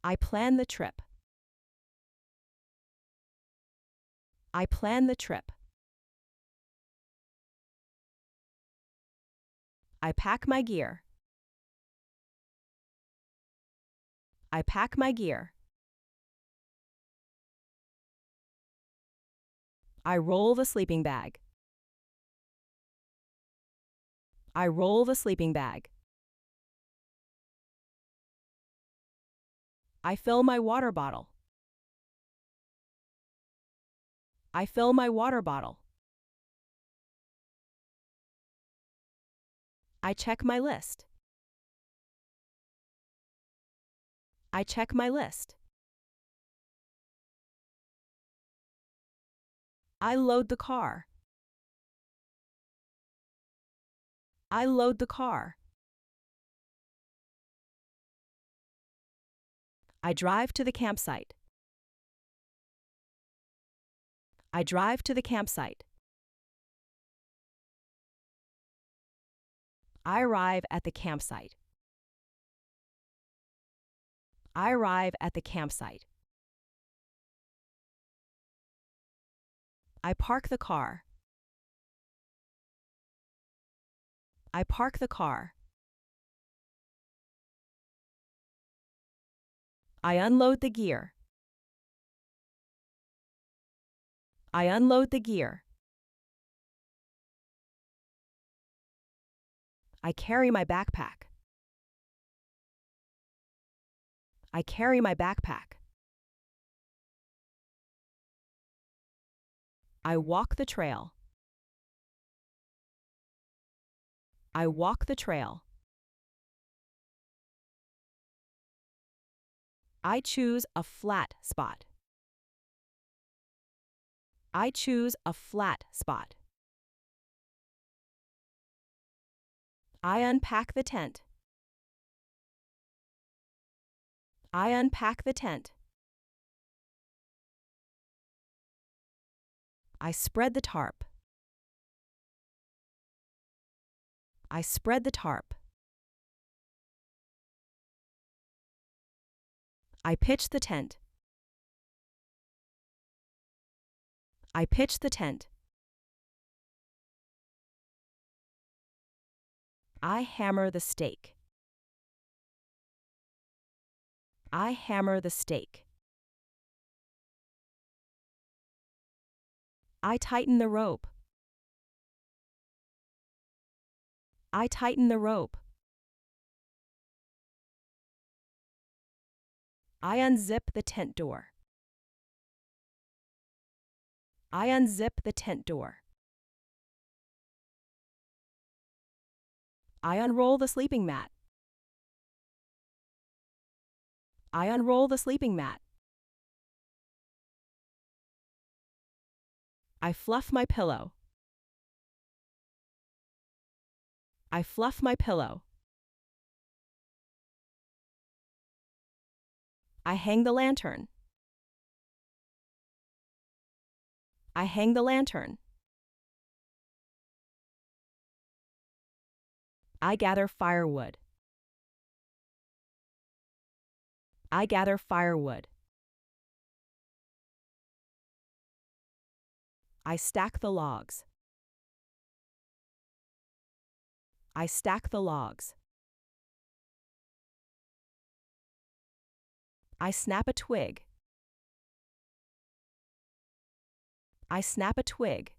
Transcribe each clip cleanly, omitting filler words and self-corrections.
I plan the trip. I plan the trip. I pack my gear. I pack my gear. I roll the sleeping bag. I roll the sleeping bag. I fill my water bottle. I fill my water bottle. I check my list. I check my list. I load the car. I load the car. I drive to the campsite. I drive to the campsite. I arrive at the campsite. I arrive at the campsite. I park the car. I park the car. I unload the gear. I unload the gear. I carry my backpack. I carry my backpack. I walk the trail. I walk the trail. I choose a flat spot. I choose a flat spot. I unpack the tent. I unpack the tent. I spread the tarp. I spread the tarp. I pitch the tent. I pitch the tent. I hammer the stake. I hammer the stake. I tighten the rope. I tighten the rope. I unzip the tent door. I unzip the tent door. I unroll the sleeping mat. I unroll the sleeping mat. I fluff my pillow. I fluff my pillow. I hang the lantern. I hang the lantern. I gather firewood. I gather firewood. I stack the logs. I stack the logs. I snap a twig. I snap a twig.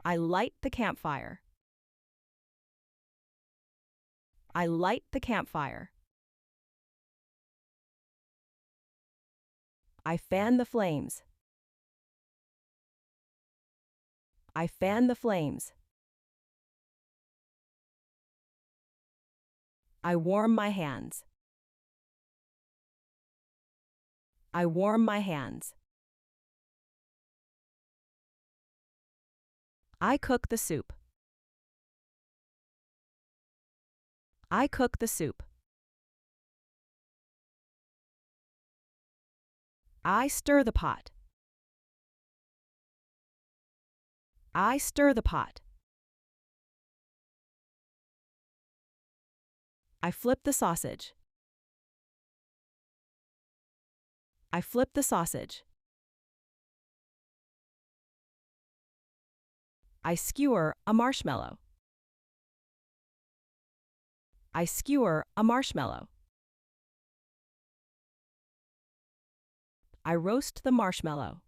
I light the campfire. I light the campfire. I fan the flames. I fan the flames. I warm my hands. I warm my hands. I cook the soup. I cook the soup. I stir the pot. I stir the pot. I flip the sausage. I flip the sausage. I skewer a marshmallow. I skewer a marshmallow. I roast the marshmallow.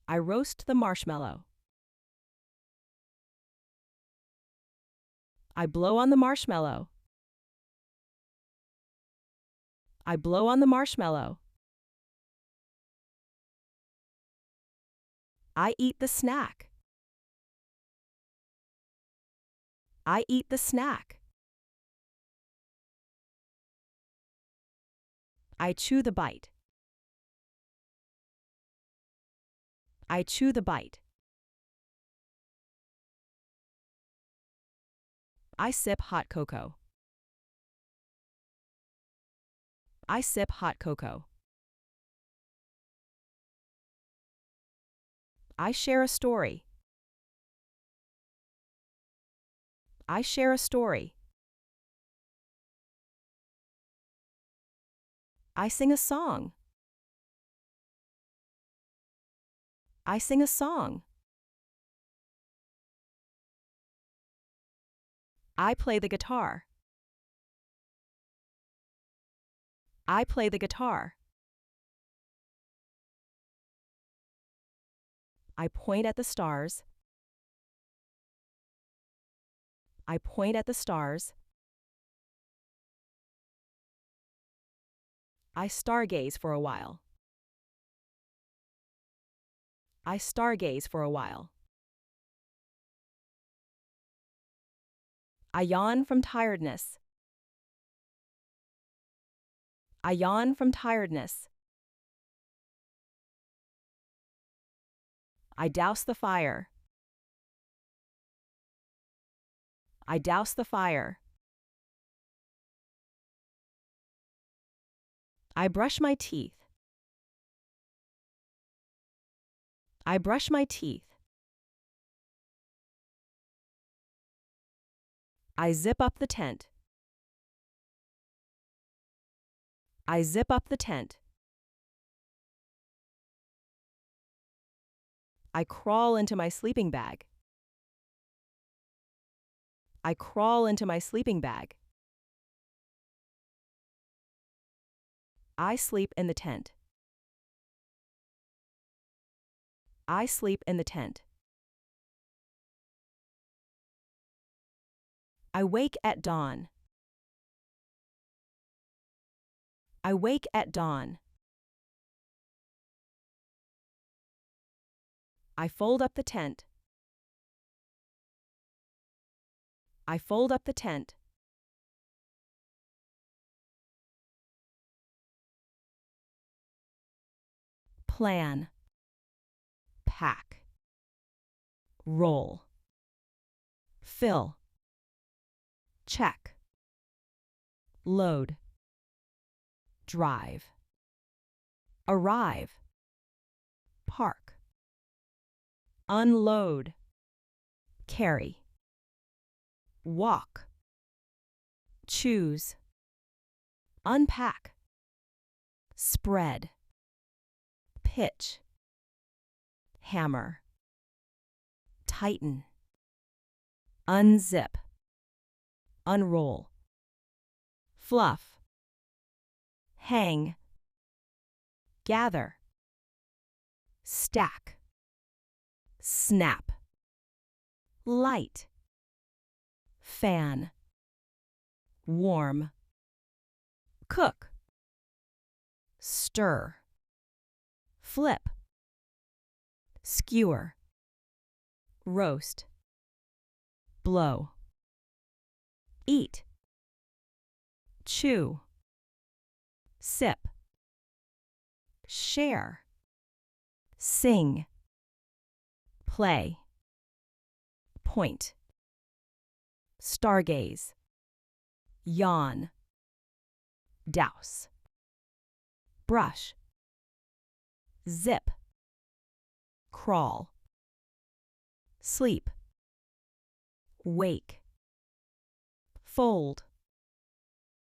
I roast the marshmallow. I blow on the marshmallow. I blow on the marshmallow. I eat the snack. I eat the snack. I chew the bite. I chew the bite. I sip hot cocoa. I sip hot cocoa. I share a story. I share a story. I sing a song. I sing a song. I play the guitar. I play the guitar. I point at the stars. I point at the stars. I stargaze for a while. I stargaze for a while. I yawn from tiredness. I yawn from tiredness. I douse the fire. I douse the fire. I brush my teeth. I brush my teeth. I zip up the tent. I zip up the tent. I crawl into my sleeping bag. I crawl into my sleeping bag. I sleep in the tent. I sleep in the tent. I wake at dawn. I wake at dawn. I fold up the tent. I fold up the tent. Plan. Pack. Roll. Fill. Check. Load. Drive. Arrive. Park. Unload. Carry. Walk. Choose. Unpack. Spread. Pitch. Hammer. Tighten. Unzip. Unroll. Fluff. Hang. Gather. Stack. Snap. Light. Fan. Warm. Cook. Stir. Flip. Skewer. Roast. Blow. Eat. Chew. Sip. Share. Sing. Play. Point. Stargaze. Yawn. Douse. Brush. Zip. Crawl. Sleep. Wake. fold,